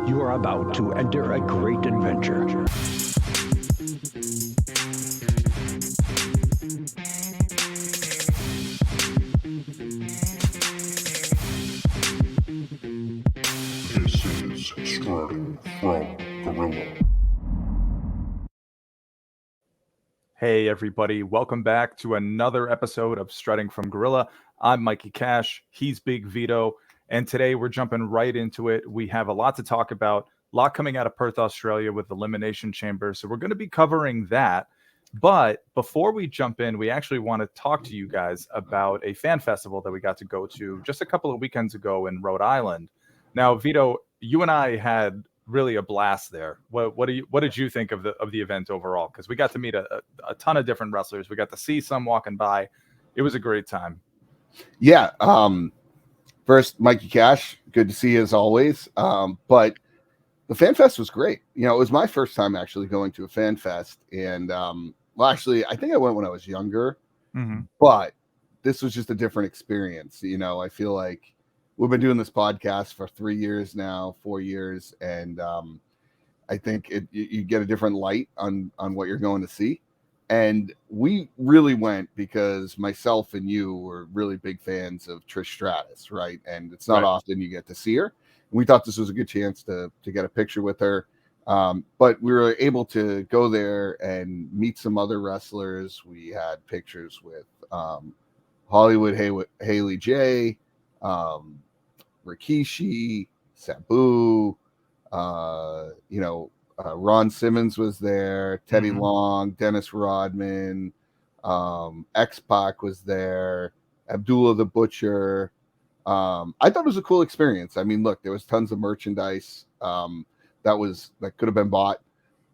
You are about to enter a great adventure. This is Starting from Gorilla. Hey everybody, welcome back to another episode of Strutting from Gorilla. I'm Mikey Cash, he's Big Vito, and today we're jumping right into it. We have a lot to talk about, a lot coming out of Perth, Australia with Elimination Chamber, so we're going to be covering that. But before we jump in, we actually want to talk to you guys about a fan festival that we got to go to just a couple of weekends ago in Rhode Island. Now, Vito, you and I had really a blast there. What did you think of the event overall? Because we got to meet a ton of different wrestlers. We got to see some walking by. It was a great time. Yeah. First, Mikey Cash, good to see you as always. But the FanFest was great. You know, it was my first time actually going to a FanFest, and well, actually, I think I went when I was younger, but this was just a different experience. You know, I feel like we've been doing this podcast for 3 years now, 4 years, and I think you get a different light on what you're going to see. And we really went because myself and you were really big fans of Trish Stratus, right? And it's not often you get to see her. And we thought this was a good chance to get a picture with her. But we were able to go there and meet some other wrestlers. We had pictures with Hollywood Haley J, Rikishi, Sabu, Ron Simmons was there, Teddy Long, Dennis Rodman, X-Pac was there, Abdullah the Butcher. I thought it was a cool experience. I mean, look, there was tons of merchandise that could have been bought,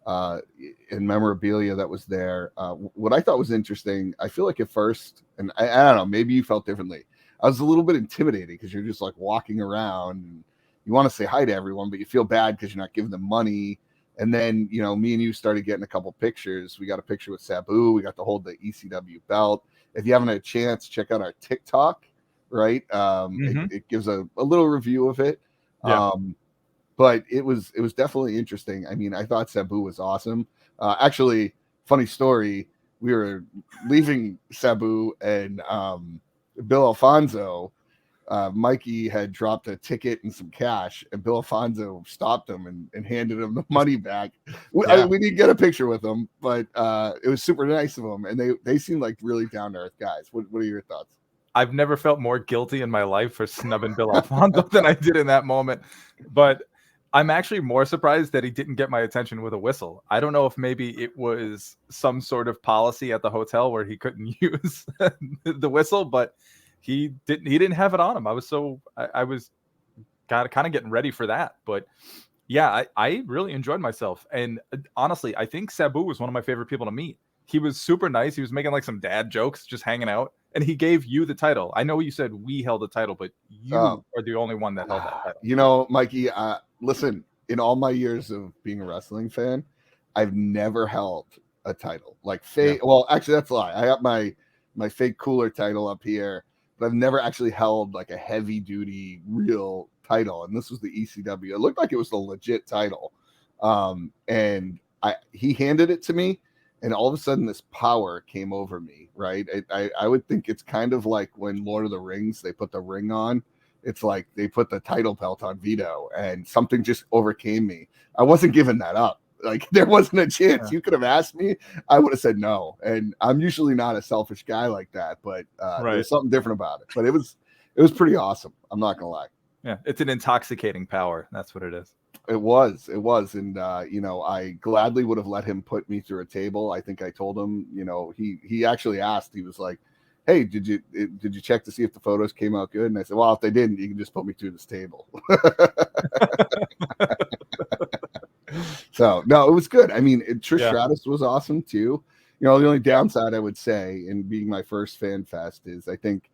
and memorabilia that was there. What I thought was interesting, I feel like at first, and I don't know, maybe you felt differently, I was a little bit intimidated because you're just like walking around and you want to say hi to everyone, but you feel bad because you're not giving them money. And then, you know, me and you started getting a couple pictures. We got a picture with Sabu. We got to hold the ECW belt. If you haven't had a chance, check out our TikTok, right? It gives a little review of it. Yeah. But it was definitely interesting. I mean, I thought Sabu was awesome. Actually, funny story, we were leaving Sabu and Bill Alfonso. Mikey had dropped a ticket and some cash, and Bill Alfonso stopped him and handed him the money back. We didn't get a picture with them, but it was super nice of them, and they seemed like really down to earth guys. What are your thoughts? I've never felt more guilty in my life for snubbing Bill Alfonso than I did in that moment. But I'm actually more surprised that he didn't get my attention with a whistle. I don't know if maybe it was some sort of policy at the hotel where he couldn't use the whistle, but he didn't have it on him. I was kind of getting ready for that. But yeah, I really enjoyed myself. And honestly, I think Sabu was one of my favorite people to meet. He was super nice. He was making like some dad jokes, just hanging out. And he gave you the title. I know you said we held the title, but you are the only one that held that title. You know, Mikey, listen, in all my years of being a wrestling fan, I've never held a title. Like fake. Yeah. Well, actually, that's a lie. I got my fake cooler title up here, but I've never actually held like a heavy duty real title. And this was the ECW. It looked like it was the legit title. And he handed it to me, and all of a sudden this power came over me, right? I would think it's kind of like when Lord of the Rings, they put the ring on. It's like they put the title belt on Vito, and something just overcame me. I wasn't giving that up. Like there wasn't a chance. You could have asked me, I would have said no. And I'm usually not a selfish guy like that, but there's something different about it. But it was pretty awesome. I'm not gonna lie. Yeah, it's an intoxicating power. That's what it is. It was, and I gladly would have let him put me through a table. I think I told him, he actually asked. He was like, "Hey, did you check to see if the photos came out good?" And I said, "Well, if they didn't, you can just put me through this table." So no, it was good. I mean, Trish Stratus was awesome too. You know, the only downside I would say in being my first fan fest is I think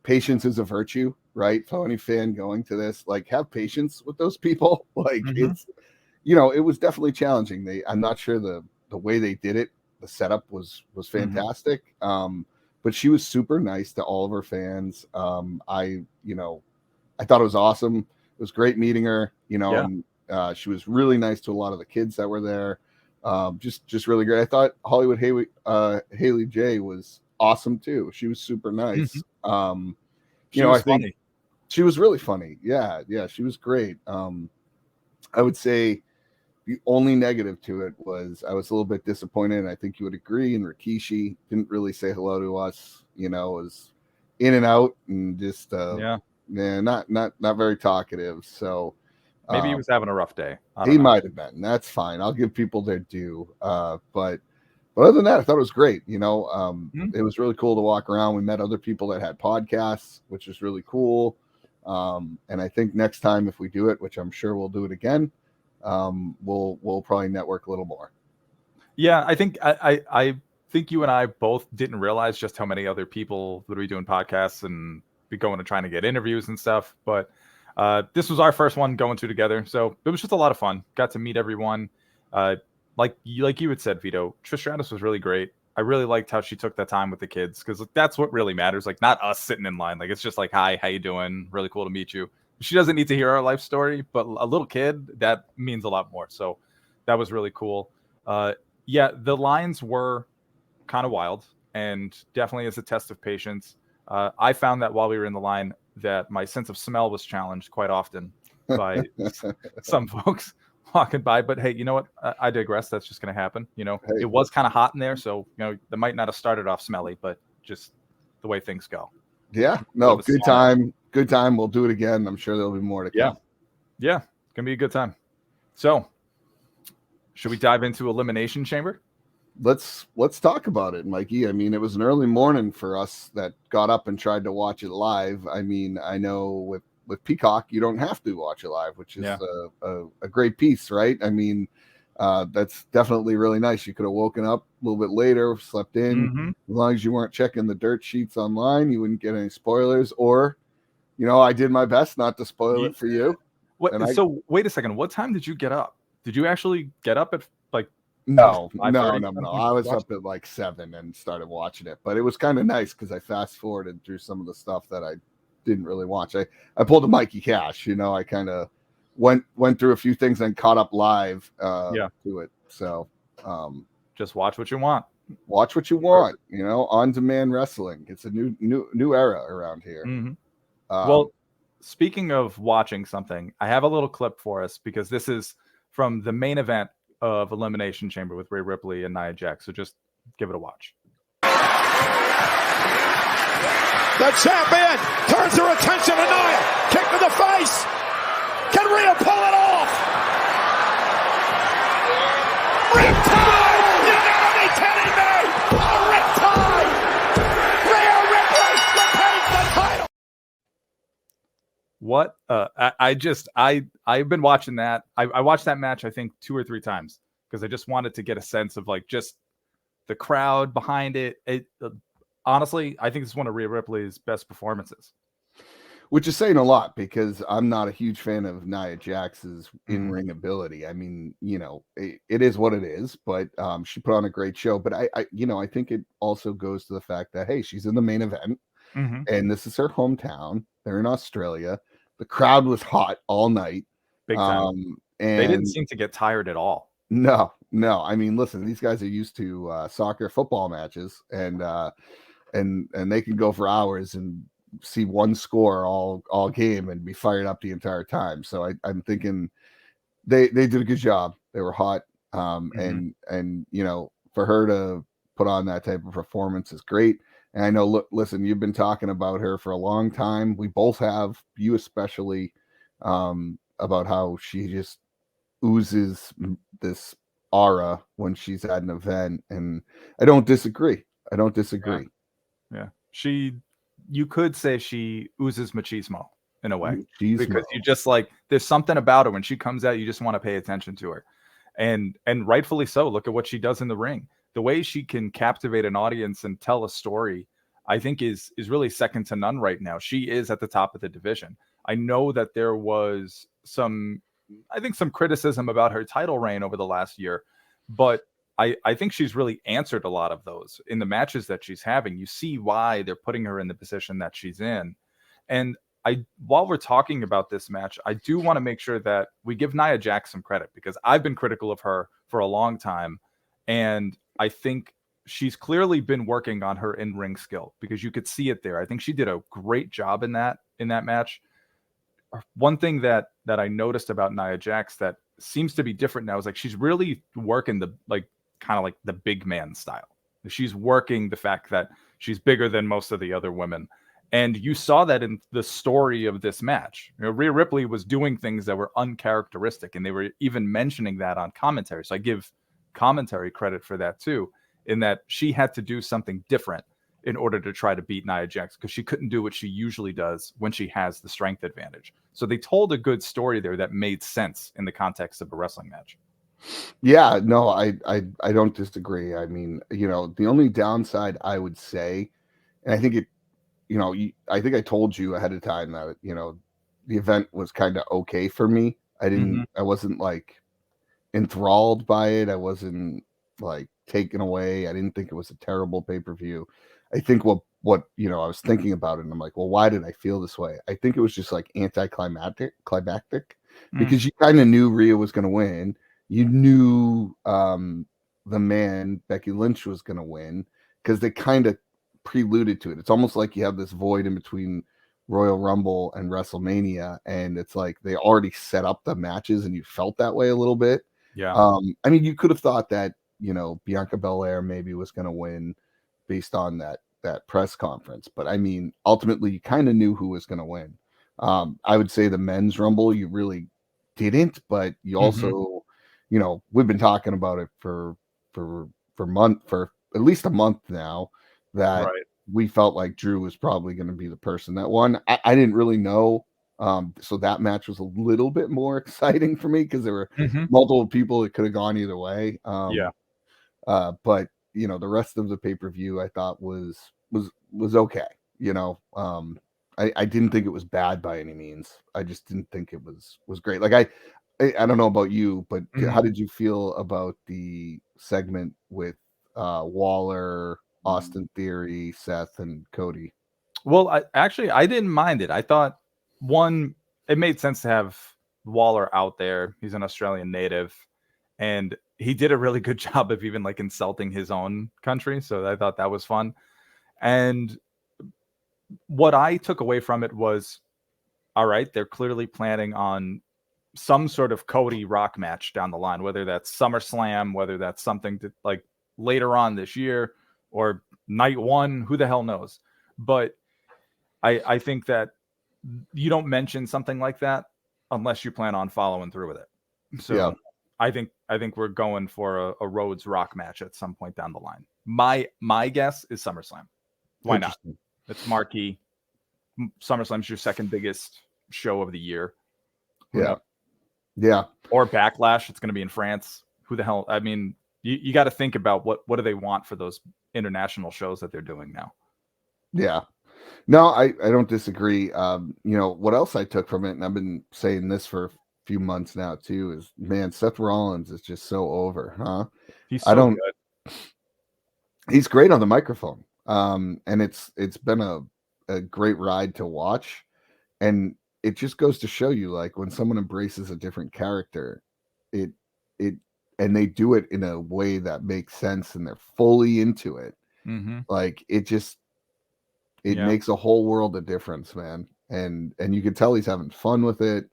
patience is a virtue, right? For any fan going to this, like have patience with those people. Like it's, it was definitely challenging. I'm not sure the way they did it. The setup was fantastic. But she was super nice to all of her fans. I thought it was awesome. It was great meeting her, She was really nice to a lot of the kids that were there. Just really great. I thought Hollywood Haley J was awesome too. She was super nice. I think funny. she was really funny. Yeah, she was great. I would say the only negative to it was I was a little bit disappointed, and I think you would agree. And Rikishi didn't really say hello to us. Was in and out and just not very talkative. So maybe he was having a rough day. He might have been. That's fine. I'll give people their due. But other than that, I thought it was great. It was really cool to walk around. We met other people that had podcasts, which was really cool. And I think next time if we do it, which I'm sure we'll do it again, we'll probably network a little more. Yeah, I think I think you and I both didn't realize just how many other people would be doing podcasts and be going and trying to get interviews and stuff. But this was our first one going to together, so it was just a lot of fun. Got to meet everyone. Like you had said, Vito, Trish Stratus was really great. I really liked how she took that time with the kids, because that's what really matters. Like, not us sitting in line. Like, it's just like, hi, how you doing? Really cool to meet you. She doesn't need to hear our life story, but a little kid, that means a lot more. So that was really cool. Yeah, the lines were kind of wild, and definitely is a test of patience. I found that while we were in the line that my sense of smell was challenged quite often by some folks walking by. But hey, you know what? I digress. That's just going to happen. It was kind of hot in there, so they might not have started off smelly, but just the way things go. Yeah, no, good time. Good time. We'll do it again. I'm sure there'll be more to come. Yeah, it's gonna be a good time. So, should we dive into Elimination Chamber? Let's talk about it, Mikey. I mean, it was an early morning for us that got up and tried to watch it live. I mean, I know with Peacock, you don't have to watch it live, which is a great piece, right? I mean, that's definitely really nice. You could have woken up a little bit later, slept in. Mm-hmm. As long as you weren't checking the dirt sheets online, you wouldn't get any spoilers. Or, I did my best not to spoil it for you. Wait a second. What time did you get up? Did you actually get up at like? No. I was up at like 7 and started watching it, but it was kind of nice because I fast forwarded through some of the stuff that I didn't really watch. I pulled a Mikey Cash, I kind of went through a few things and caught up live to it. So just watch what you want. Watch what you want. On demand wrestling. It's a new era around here. Mm-hmm. Well, speaking of watching something, I have a little clip for us because this is from the main event of Elimination Chamber with Rhea Ripley and Nia Jax. So just give it a watch. The champion turns her attention to Nia. Kick to the face. Can Rhea pull it off? Riptide! You gotta be kidding me! A riptide! Rhea Ripley retains the title. What? I've been watching that. I watched that match I think 2 or 3 times because I just wanted to get a sense of like just the crowd behind it. Honestly, I think it's one of Rhea Ripley's best performances. Which is saying a lot because I'm not a huge fan of Nia Jax's in-ring ability. I mean, it is what it is, but she put on a great show. But I think it also goes to the fact that, hey, she's in the main event and this is her hometown. They're in Australia. The crowd was hot all night. Big time. And they didn't seem to get tired at all. No. I mean, listen, these guys are used to soccer, football matches, and they can go for hours and see one score all game and be fired up the entire time. So I'm thinking they did a good job. They were hot. And for her to put on that type of performance is great. And I know, listen, you've been talking about her for a long time. We both have, you especially, about how she just oozes this aura when she's at an event. And I don't disagree. Yeah. You could say she oozes machismo in a way, because you just like, there's something about her when she comes out, you just want to pay attention to her, and rightfully so. Look at what she does in the ring. The way she can captivate an audience and tell a story, I think is really second to none right now. She is at the top of the division. I know that there was some criticism about her title reign over the last year, but I think she's really answered a lot of those in the matches that she's having. You see why they're putting her in the position that she's in. And while we're talking about this match, I do want to make sure that we give Nia Jax some credit, because I've been critical of her for a long time, and I think she's clearly been working on her in-ring skill, because you could see it there. I think she did a great job in that match. One thing that I noticed about Nia Jax that seems to be different now is like she's really working the kind of like the big man style. She's working the fact that she's bigger than most of the other women. And you saw that in the story of this match. Rhea Ripley was doing things that were uncharacteristic, and they were even mentioning that on commentary. So I give commentary credit for that too, in that she had to do something different in order to try to beat Nia Jax, because she couldn't do what she usually does when she has the strength advantage. So they told a good story there that made sense in the context of a wrestling match. Yeah, no, I don't disagree. I mean, the only downside I would say, and I think it, I think I told you ahead of time that, the event was kind of okay for me. I wasn't like enthralled by it. I wasn't like taken away. I didn't think it was a terrible pay-per-view. I think what I was thinking about it, and I'm like, well, why did I feel this way? I think it was just like climactic, because you kind of knew Rhea was going to win. You knew the man, Becky Lynch, was going to win, because they kind of preluded to it. It's almost like you have this void in between Royal Rumble and WrestleMania, and it's like they already set up the matches, and you felt that way a little bit. Yeah. I mean, you could have thought that, Bianca Belair maybe was going to win based on that press conference, but I mean, ultimately you kind of knew who was going to win. I would say the men's Rumble, you really didn't, but you also, we've been talking about it for at least a month now, that we felt like Drew was probably going to be the person that won. I didn't really know. So that match was a little bit more exciting for me, because there were multiple people that could have gone either way. But the rest of the pay-per-view I thought was okay. I didn't think it was bad by any means. I just didn't think it was great. Like I don't know about you, but how did you feel about the segment with Waller, Austin Theory, Seth, and Cody? Well, I didn't mind it. I thought, one, it made sense to have Waller out there. He's an Australian native, and he did a really good job of even like insulting his own country. So I thought that was fun. And what I took away from it was, all right, they're clearly planning on some sort of Cody Rock match down the line, whether that's SummerSlam, whether that's something to like later on this year or night one, who the hell knows? But I think that you don't mention something like that unless you plan on following through with it. So yeah. I think we're going for a Rhodes Rock match at some point down the line. My guess is SummerSlam. Why not? It's marquee. SummerSlam's your second biggest show of the year. Yeah. Or Backlash. It's going to be in France. Who the hell? I mean, you got to think about what do they want for those international shows that they're doing now. Yeah. No, I don't disagree. What else I took from it, and I've been saying this for a few months now too, is, man, Seth Rollins is just so over, huh? He's so good. He's great on the microphone. And it's been a great ride to watch. And it just goes to show you, like, when someone embraces a different character, and they do it in a way that makes sense and they're fully into it. Like, it makes a whole world of difference, man. And you can tell he's having fun with it.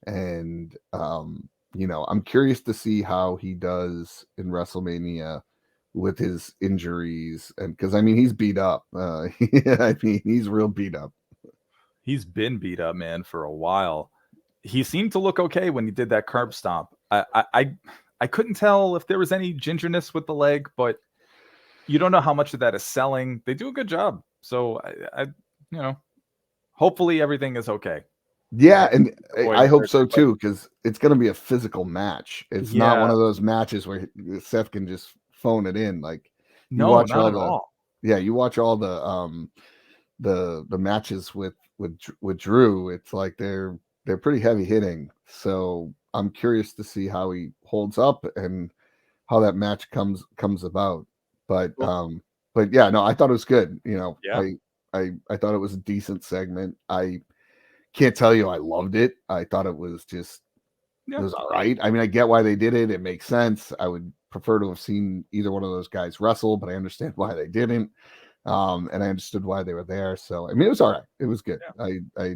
And, I'm curious to see how he does in WrestleMania with his injuries. And because, I mean, he's beat up. I mean, he's real beat up. He's been beat up, man, for a while. He seemed to look okay when he did that curb stomp. I couldn't tell if there was any gingerness with the leg, but you don't know how much of that is selling. They do a good job. So I hopefully everything is okay. Yeah, and I hope so too, because it's going to be a physical match. It's not one of those matches where Seth can just phone it in. Like, you watch not at all. Yeah, you watch all the matches with Drew. It's like they're pretty heavy hitting. So I'm curious to see how he holds up and how that match comes about. But yeah, no, I thought it was good. I thought it was a decent segment. I can't tell you I loved it. I thought it was just it was all right. I mean, I get why they did it. It makes sense. I would prefer to have seen either one of those guys wrestle, but I understand why they didn't. And I understood why they were there. So I mean, it was all right. It was good. Yeah.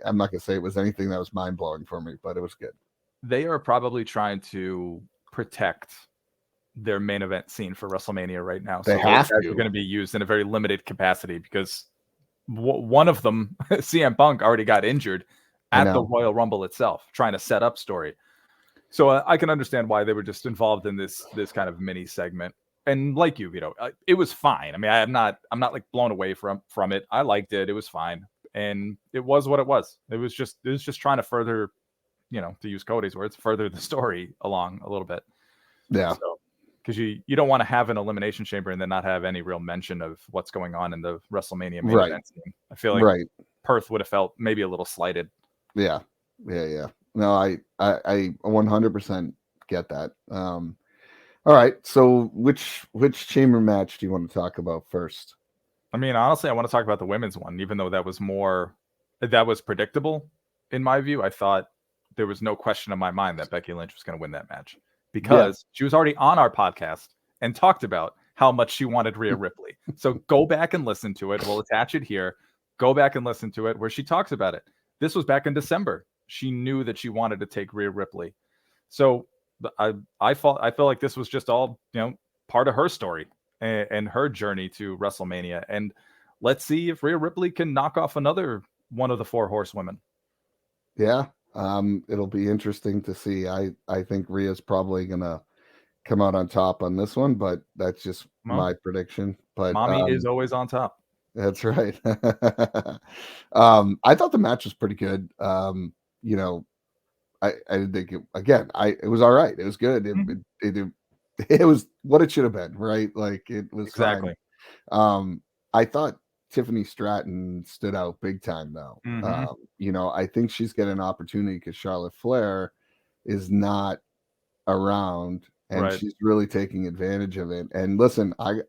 I'm not gonna say it was anything that was mind blowing for me, but it was good. They are probably trying to protect their main event scene for WrestleMania right now. They have to. They're going to be used in a very limited capacity because one of them, CM Punk, already got injured at the Royal Rumble itself, trying to set up story. So I can understand why they were just involved in this kind of mini segment. And like you, Vito, it was fine. I mean, I'm not like blown away from it. I liked it. It was fine. And it was what it was. It was just trying to further, to use Cody's words, further the story along a little bit. Yeah. So, because you don't want to have an Elimination Chamber and then not have any real mention of what's going on in the WrestleMania main event scene. I feel like Perth would have felt maybe a little slighted. Yeah. No, I 100% get that. All right. So which chamber match do you want to talk about first? I mean, honestly, I want to talk about the women's one, even though that was predictable in my view. I thought there was no question in my mind that Becky Lynch was going to win that match because she was already on our podcast and talked about how much she wanted Rhea Ripley. So go back and listen to it. We'll attach it here. Go back and listen to it where she talks about it. This was back in December. She knew that she wanted to take Rhea Ripley. So I feel like this was just all, part of her story and her journey to WrestleMania. And let's see if Rhea Ripley can knock off another one of the 4 horsewomen. Yeah. It'll be interesting to see. I think Rhea's probably gonna come out on top on this one, but that's just my prediction. But mommy is always on top. That's right. I thought the match was pretty good. I think it was all right. It was good. It was what it should have been, right? Like it was exactly. Fine. I thought Tiffany Stratton stood out big time, though. I think she's getting an opportunity because Charlotte Flair is not around, and she's really taking advantage of it. And listen, I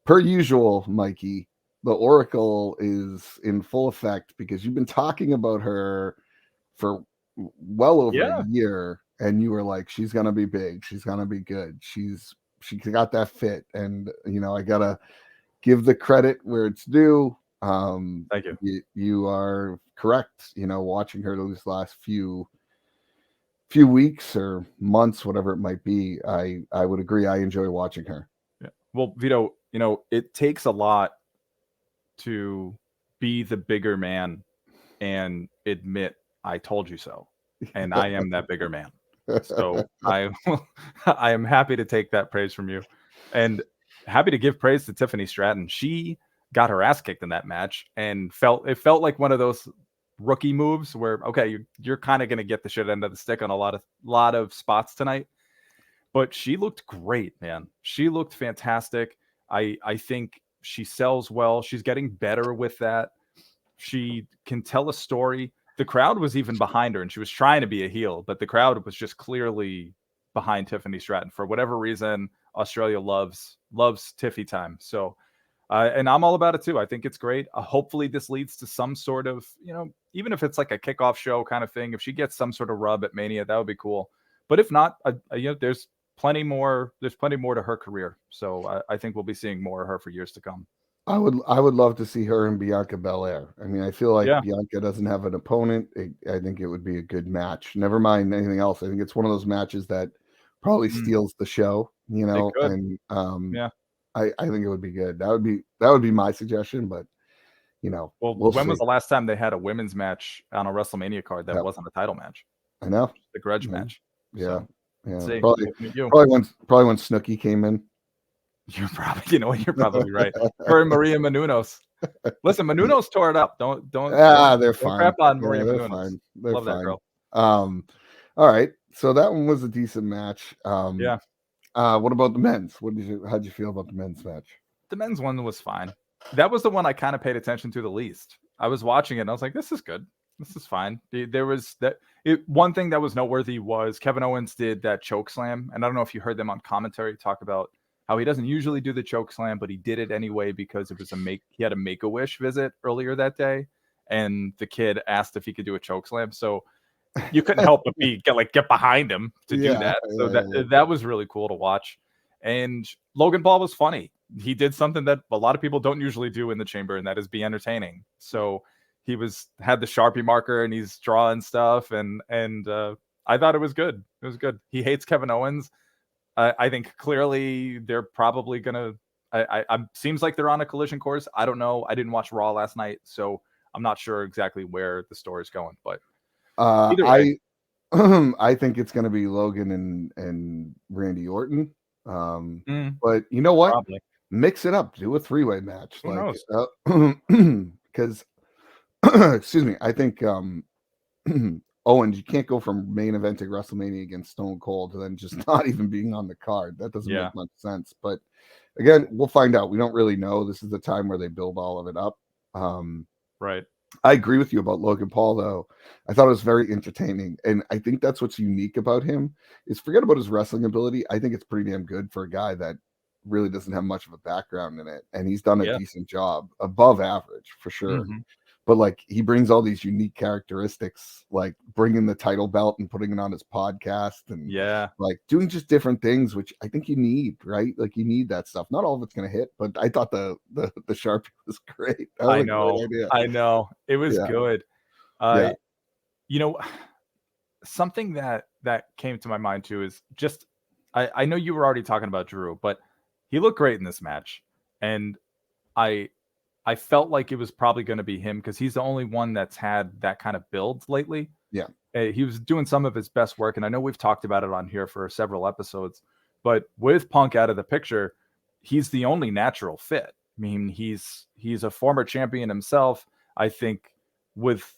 per usual, Mikey, the Oracle is in full effect because you've been talking about her for well over a year, and you were like, she's gonna be big, she's gonna be good, she got that fit, and I gotta give the credit where it's due. Thank you. You are correct. Watching her these last few weeks or months, whatever it might be, I would agree. I enjoy watching her. Yeah. Well, Vito, it takes a lot to be the bigger man and admit I told you so, and I am that bigger man. So I am happy to take that praise from you, and happy to give praise to Tiffany Stratton. She got her ass kicked in that match and it felt like one of those rookie moves where, okay, you're kind of going to get the shit end of the stick on a lot of spots tonight. But she looked great, man. She looked fantastic. I think she sells well. She's getting better with that. She can tell a story. The crowd was even behind her, and she was trying to be a heel, but the crowd was just clearly behind Tiffany Stratton. For whatever reason, Australia loves Tiffy time. So, and I'm all about it too. I think it's great. Hopefully this leads to some sort of, even if it's like a kickoff show kind of thing, if she gets some sort of rub at Mania, that would be cool. But if not, there's plenty more to her career. So I think we'll be seeing more of her for years to come. I would love to see her and Bianca Belair. I mean, I feel like Bianca doesn't have an opponent. I think it would be a good match. Never mind anything else. I think it's one of those matches that probably steals the show, and I think it would be good. That would be my suggestion, but well, we'll when see. was the last time they had a women's match on a WrestleMania card that wasn't a title match? I know. The grudge match. Yeah. So, Probably when Snooki came in. You're probably right. Her and Maria Menounos. Listen, Menounos tore it up. Don't they're fine. Crap on Maria they're Menounos. Fine. They're Love fine. that girl. All right. So that one was a decent match. What about the men's? How'd you feel about the men's match? The men's one was fine. That was the one I kind of paid attention to the least. I was watching it and I was like, this is good. This is fine. There was one thing that was noteworthy was Kevin Owens did that choke slam. And I don't know if you heard them on commentary talk about how he doesn't usually do the choke slam, but he did it anyway because it was he had a Make-A-Wish visit earlier that day. and the kid asked if he could do a choke slam. So you couldn't help but get behind him to do that. So that was really cool to watch. And Logan Paul was funny. He did something that a lot of people don't usually do in the chamber, and that is be entertaining. So he had the Sharpie marker and he's drawing stuff, and I thought it was good. It was good. He hates Kevin Owens. I think clearly they're probably gonna. Seems like they're on a collision course. I don't know. I didn't watch Raw last night, so I'm not sure exactly where the story's going. But either way. I think it's going to be Logan and Randy Orton. But you know what? Probably. Mix it up. Do a 3-way match. Who knows? Because excuse me, I think Owens, you can't go from main eventing WrestleMania against Stone Cold to then just not even being on the card. That doesn't make much sense. But again, we'll find out. We don't really know. This is the time where they build all of it up. Right. I agree with you about Logan Paul, though. I thought it was very entertaining. And I think that's what's unique about him is forget about his wrestling ability. I think it's pretty damn good for a guy that really doesn't have much of a background in it. And he's done a decent job, above average for sure. Mm-hmm. But like he brings all these unique characteristics, like bringing the title belt and putting it on his podcast and like doing just different things, which I think you need, right? Like you need that stuff. Not all of it's going to hit, but I thought the Sharpie was great. That was I know. It was good. You know, something that came to my mind too is just, I know you were already talking about Drew, but he looked great in this match. And I felt like it was probably going to be him because he's the only one that's had that kind of build lately. Yeah. He was doing some of his best work. And I know we've talked about it on here for several episodes, but with Punk out of the picture, he's the only natural fit. I mean, he's a former champion himself. I think with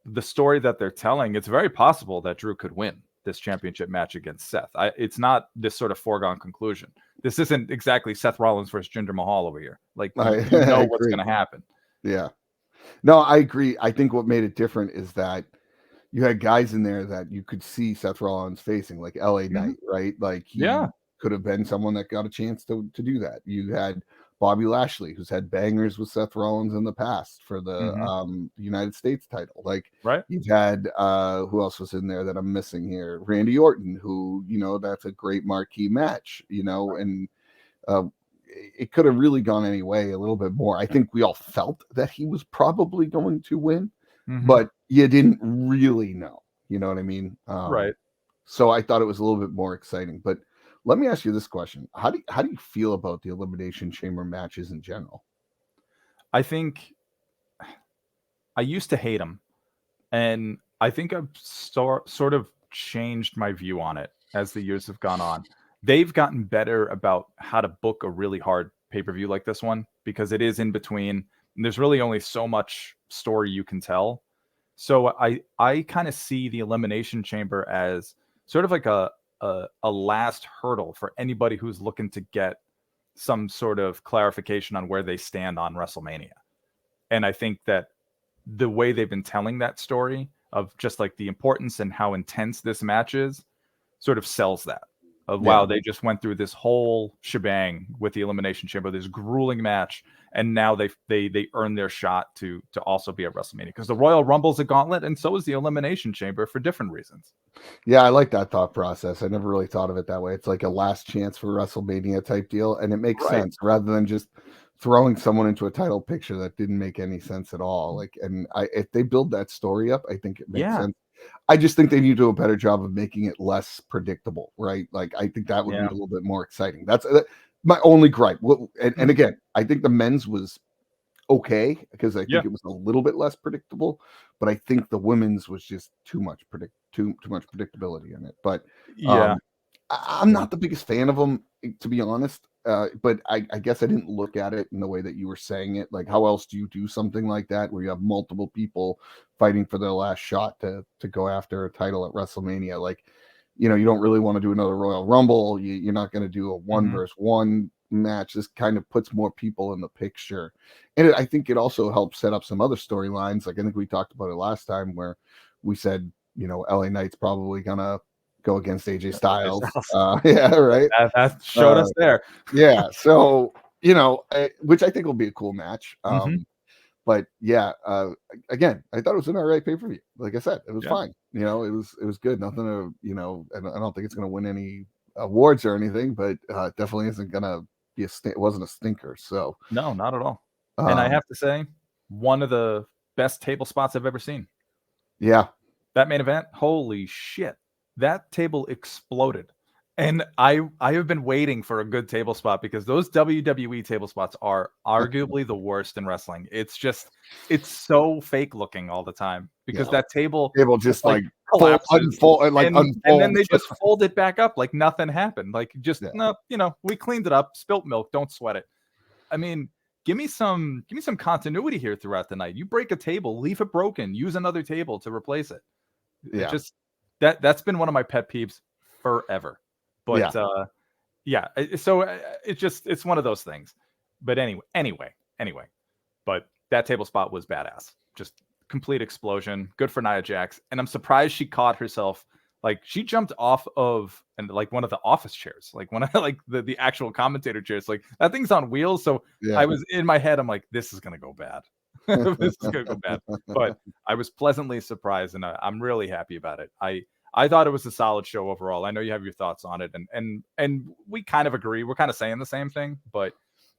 the story that they're telling, it's very possible that Drew could win this championship match against Seth. It's not this sort of foregone conclusion. This isn't exactly Seth Rollins versus Jinder Mahal over here. Like, you know what's going to happen. Yeah. No, I agree. I think what made it different is that you had guys in there that you could see Seth Rollins facing, like LA Knight, right? Like, he could have been someone that got a chance to do that. You had Bobby Lashley, who's had bangers with Seth Rollins in the past for the United States title. Like, you've had who else was in there that I'm missing here? Randy Orton, who, you know, that's a great marquee match, you know, and it could have really gone any way a little bit more. I think we all felt that he was probably going to win, but you didn't really know. You know what I mean? Right. So I thought it was a little bit more exciting, but let me ask you this question. How do you feel about the Elimination Chamber matches in general? I think I used to hate them, and I think I've sort of changed my view on it as the years have gone on. They've gotten better about how to book a really hard pay-per-view like this one because it is in between. And there's really only so much story you can tell. So I kind of see the Elimination Chamber as sort of like a last hurdle for anybody who's looking to get some sort of clarification on where they stand on WrestleMania. And I think that the way they've been telling that story of just like the importance and how intense this match is sort of sells that. Wow, they just went through this whole shebang with the Elimination Chamber, this grueling match, and now they earned their shot to also be at WrestleMania because the Royal Rumble's a gauntlet, and so is the Elimination Chamber for different reasons. Yeah, I like that thought process. I never really thought of it that way. It's like a last chance for WrestleMania type deal, and it makes sense rather than just throwing someone into a title picture that didn't make any sense at all. Like, and if they build that story up, I think it makes sense. I just think they need to do a better job of making it less predictable, right? Like, I think that would be a little bit more exciting. That's my only gripe. And again, I think the men's was okay because I think it was a little bit less predictable, but I think the women's was just too much predictability in it. But I'm not the biggest fan of them, to be honest. But I guess I didn't look at it in the way that you were saying it. Like, how else do you do something like that where you have multiple people fighting for their last shot to go after a title at WrestleMania? Like, you know, you don't really want to do another Royal Rumble. You're not going to do a 1-versus-1 match. This kind of puts more people in the picture. And I think it also helps set up some other storylines. Like, I think we talked about it last time where we said, you know, LA Knight's probably going to go against AJ Styles. That showed us there. So, you know, which I think will be a cool match. But But yeah, again, I thought it was an all right pay-per-view. Like I said, it was Yeah. fine. You know, it was good. Nothing to, you know, and I don't think it's going to win any awards or anything, but definitely isn't going to be it wasn't a stinker. So No, not at all. And I have to say, one of the best table spots I've ever seen. yeah, That main event, holy shit. That table exploded. And I have been waiting for a good table spot because those WWE table spots are arguably the worst in wrestling. It's so fake looking all the time because that table just like collapses unfold, and then they just fold it back up like nothing happened. Like no, we cleaned it up, spilt milk, don't sweat it. I mean, give me some continuity here throughout the night. You break a table, leave it broken, use another table to replace it. Yeah. That's been one of my pet peeves forever. But so it's one of those things. But anyway. But that table spot was badass. Just complete explosion. Good for Nia Jax. And I'm surprised she caught herself. Like she jumped off of like one of the office chairs, like one of like the actual commentator chairs. Like that thing's on wheels. So I was in my head, I'm like, this is gonna go bad. This is gonna go bad. But I was pleasantly surprised, and I'm really happy about it. I thought it was a solid show overall. I know you have your thoughts on it, and we kind of agree. We're kind of saying the same thing, but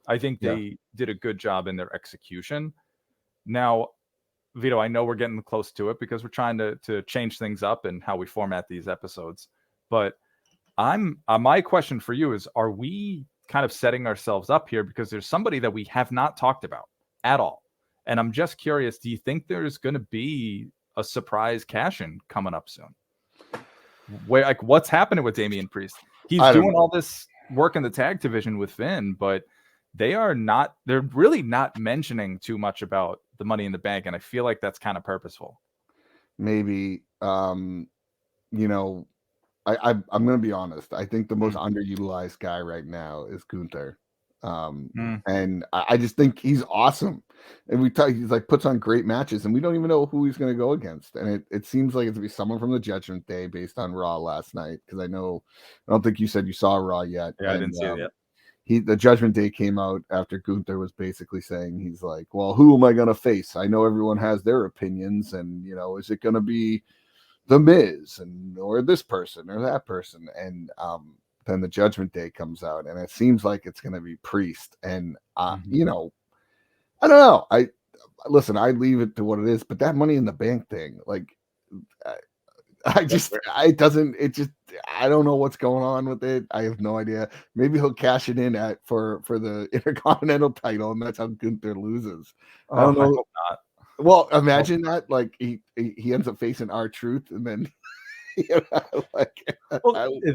I think they did a good job in their execution. Now, Vito, I know we're getting close to it because we're trying to change things up and how we format these episodes. But my question for you is: are we kind of setting ourselves up here because there's somebody that we have not talked about at all? And I'm just curious: do you think there's going to be a surprise cash-in coming up soon? Where like what's happening with Damian Priest? He's doing all this work in the tag division with Finn, but they're really not mentioning too much about the Money in the Bank, and I feel like that's kind of purposeful. Maybe I'm gonna be honest. I think the most underutilized guy right now is Gunther. And I just think he's awesome. And he's like puts on great matches, and we don't even know who he's going to go against. And it seems like it's to be someone from the Judgment Day based on Raw last night. Because I don't think you said you saw Raw yet. Yeah, I didn't see it yet. The Judgment Day came out after Gunther was basically saying he's like, well, who am I going to face? I know everyone has their opinions, and is it going to be The Miz or this person or that person? And then the Judgment Day comes out, and it seems like it's going to be Priest. And I don't know. I leave it to what it is. But that Money in the Bank thing, like, I don't know what's going on with it. I have no idea. Maybe he'll cash it in for the Intercontinental title, and that's how Gunther loses. I don't know. I hope not. Well, imagine that. Like he ends up facing R-Truth, and then.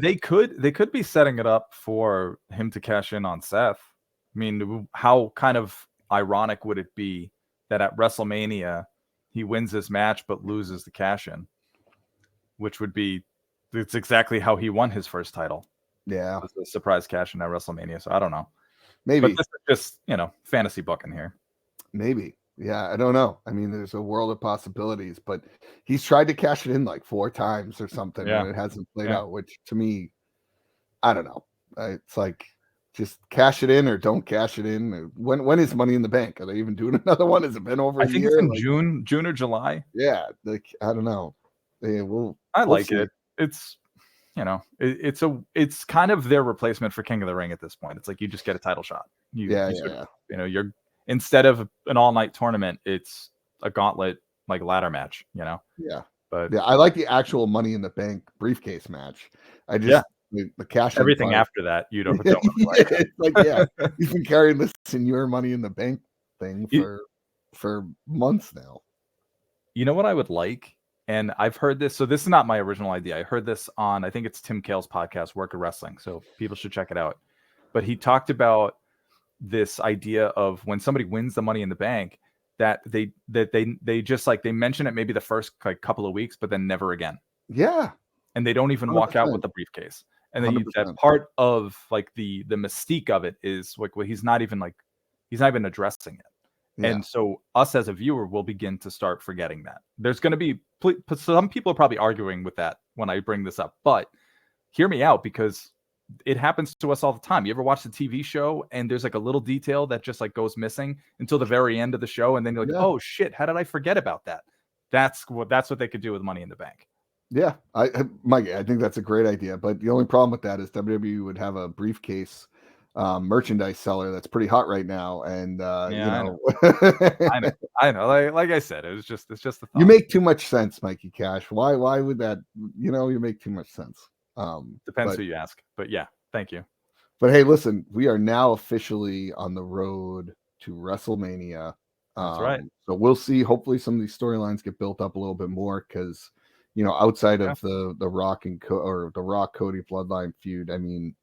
They could be setting it up for him to cash in on Seth. I mean, how kind of ironic would it be that at WrestleMania he wins this match but loses the cash in, which would be it's exactly how he won his first title. Yeah, it's a surprise cash in at WrestleMania. So I don't know. Maybe, but this is just fantasy booking here. Maybe. Yeah, I don't know. I mean, there's a world of possibilities, but he's tried to cash it in like 4 times or something, and it hasn't played out, which to me, I don't know. It's like just cash it in or don't cash it in. When is Money in the Bank? Are they even doing another one? Has it been over a year? I think it's in June or July. Yeah, like I don't know. I like it. It's it's kind of their replacement for King of the Ring at this point. It's like you just get a title shot. You're instead of an all-night tournament, it's a gauntlet like ladder match, Yeah. But I like the actual Money in the Bank briefcase match. I just the cash everything after that you don't like. It's like you've been carrying this in your Money in the Bank thing for months now. You know what I would like? And I've heard this, so this is not my original idea. I heard this on, I think it's Tim Kale's podcast, Work of Wrestling. So people should check it out. But he talked about this idea of when somebody wins the Money in the Bank, that they just like they mention it maybe the first like couple of weeks, but then never again. Yeah, and they don't even 100%. Walk out with the briefcase. And then that part of like the mystique of it is like he's not even addressing it. Yeah. And so us as a viewer will begin to start forgetting that. There's going to be some people are probably arguing with that when I bring this up, but hear me out because it happens to us all the time. You ever watch the TV show and there's like a little detail that just like goes missing until the very end of the show, and then you're like, oh shit, how did I forget about that? That's what they could do with Money in the Bank. Yeah, Mike, I think that's a great idea. But the only problem with that is WWE would have a briefcase merchandise seller that's pretty hot right now, and I know. Like I said, it's just a thought. You make too much sense, Mikey Cash. Why would that? You make too much sense. Depends who you ask, but yeah, thank you. But hey, listen, we are now officially on the road to WrestleMania. That's right. So we'll see. Hopefully, some of these storylines get built up a little bit more because, outside of the Rock or the Rock Cody bloodline feud, I mean,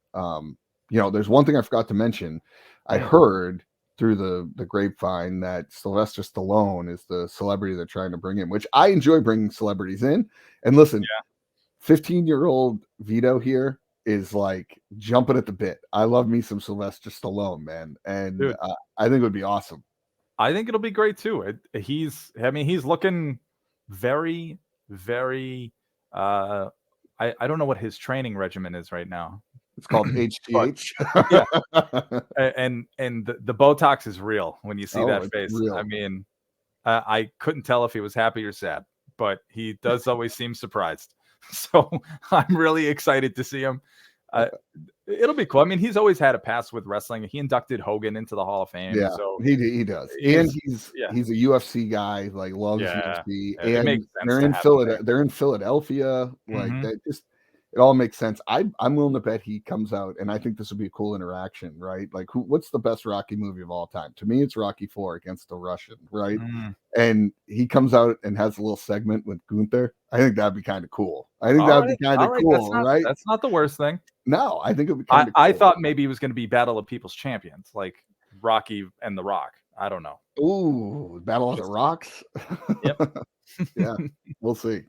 there's one thing I forgot to mention. I heard through the grapevine that Sylvester Stallone is the celebrity they're trying to bring in, which I enjoy bringing celebrities in. And listen, 15-year-old Vito here is like jumping at the bit. I love me some Sylvester Stallone, man, and I think it would be awesome. I think it'll be great too. He's looking very, very. I don't know what his training regimen is right now. It's called HGH. And the Botox is real when you see that face. Real. I mean, I couldn't tell if he was happy or sad, but he does always seem surprised. So I'm really excited to see him. It'll be cool. I mean, he's always had a past with wrestling. He inducted Hogan into the Hall of Fame. Yeah, so he does. And he's a UFC guy, like loves UFC. And they're in Philadelphia. Like that it all makes sense. I'm willing to bet he comes out, and I think this would be a cool interaction, right? Like, what's the best Rocky movie of all time? To me, it's Rocky IV against the Russian, right? And he comes out and has a little segment with Gunther. I think that'd be kind of cool. Right? That's not the worst thing. No, I think it would be kind of cool. I thought maybe it was going to be Battle of People's Champions, like Rocky and The Rock. I don't know. Ooh, Battle of the Rocks. Yep. Yeah, we'll see.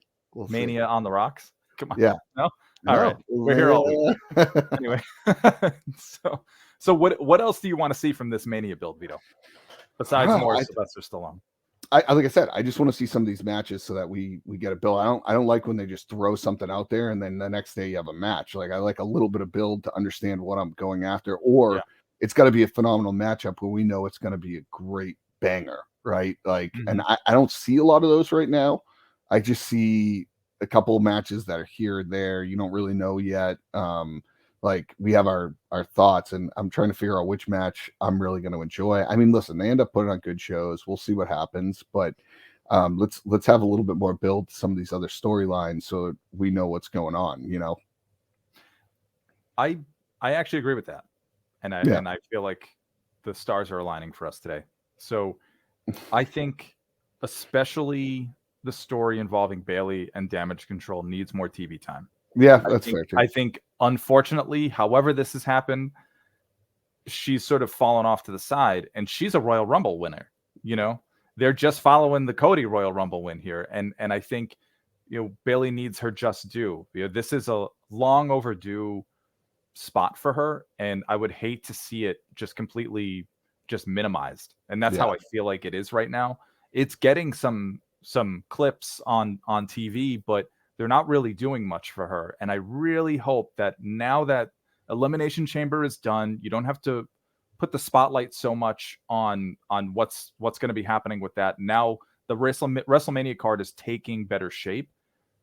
Mania on the Rocks. Come on. Yeah. No. All right. We're here all week. Anyway. So what else do you want to see from this Mania build, Vito? Besides more Sylvester Stallone. Like I said, I just want to see some of these matches so that we get a build. I don't like when they just throw something out there and then the next day you have a match. Like I like a little bit of build to understand what I'm going after, or it's got to be a phenomenal matchup where we know it's going to be a great banger, right? Like, and I don't see a lot of those right now. I just see a couple of matches that are here and there. You don't really know yet. Like we have our thoughts, and I'm trying to figure out which match I'm really going to enjoy. I mean, listen, they end up putting on good shows. We'll see what happens, but let's have a little bit more build to some of these other storylines so we know what's going on. I actually agree with that, and I feel like the stars are aligning for us today. So I think especially the story involving Bayley and Damage Control needs more TV time. Yeah, that's fair too. I think, unfortunately, however this has happened, she's sort of fallen off to the side, and she's a Royal Rumble winner. They're just following the Cody Royal Rumble win here, and I think Bayley needs her just due. This is a long overdue spot for her, and I would hate to see it just completely just minimized. And that's how I feel like it is right now. It's getting some clips on TV, but they're not really doing much for her. And I really hope that now that Elimination Chamber is done, you don't have to put the spotlight so much on what's going to be happening with that. Now the WrestleMania card is taking better shape.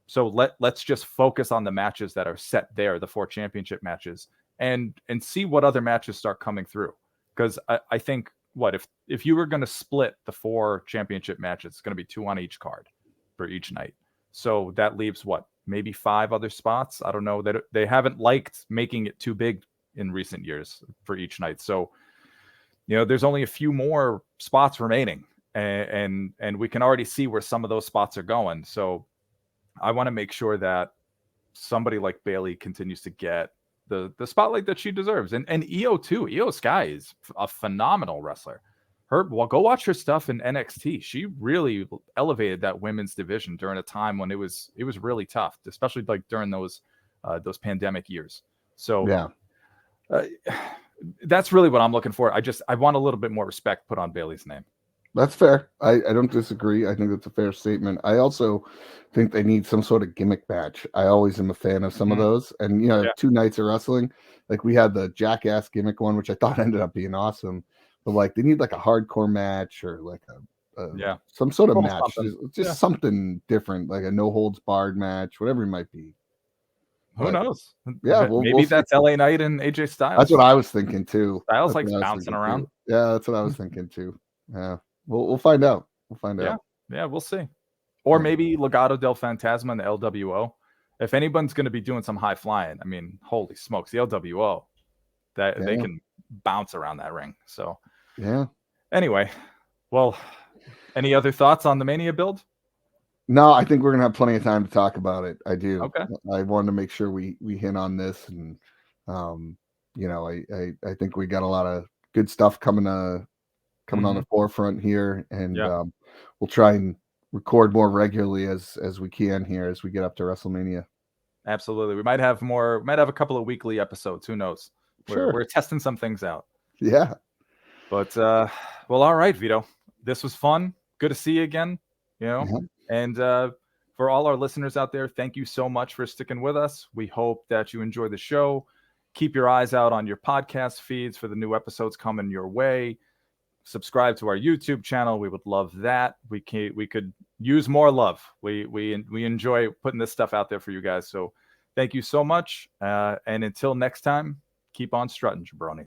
So let's just focus on the matches that are set there, the 4 championship matches, and see what other matches start coming through. Because I think if you were going to split the 4 championship matches, it's going to be 2 on each card for each night. So that leaves maybe 5 other spots. I don't know. They haven't liked making it too big in recent years for each night. So, there's only a few more spots remaining, and we can already see where some of those spots are going. So I want to make sure that somebody like Bayley continues to get the spotlight that she deserves. And Io too. Io Sky is a phenomenal wrestler. Go watch her stuff in NXT. She really elevated that women's division during a time when it was really tough, especially like during those pandemic years. So that's really what I'm looking for. I want a little bit more respect put on Bayley's name. That's fair. I don't disagree. I think that's a fair statement. I also think they need some sort of gimmick match. I always am a fan of some of Mhm. those. And, you know, Yeah. 2 nights of wrestling, like we had the Jackass gimmick one, which I thought ended up being awesome. But like they need like a hardcore match or like a Yeah. some sort of Little match, something. just Yeah. something different, like a no holds barred match, whatever it might be. Who But knows? yeah, Maybe we'll see. that's LA Knight and AJ That's Styles. what I was thinking too. Styles That's likes what I was bouncing thinking around. too. Yeah, that's what I was thinking too. Yeah, we'll find out. We'll find Yeah. out. Yeah, we'll see. Or Yeah. maybe Legado del Fantasma and the LWO. If anyone's going to be doing some high flying, I mean, holy smokes, the LWO, that they Yeah. can bounce around that ring. So Yeah. anyway, well, any other thoughts on the Mania build? No, I think we're gonna have plenty of time to talk about it. I do. Okay. I wanted to make sure we hit on this, and you know, I think we got a lot of good stuff coming on the forefront here, and Yeah. we'll try and record more regularly as we can here as we get up to WrestleMania. Absolutely. We might have a couple of weekly episodes. Who knows? Sure. We're testing some things out. Yeah. But well, all right, Vito. This was fun. Good to see you again. You know, Yeah. and for all our listeners out there, thank you so much for sticking with us. We hope that you enjoy the show. Keep your eyes out on your podcast feeds for the new episodes coming your way. Subscribe to our YouTube channel. We would love that. We could use more love. We enjoy putting this stuff out there for you guys. So thank you so much. And until next time, keep on strutting, jabroni.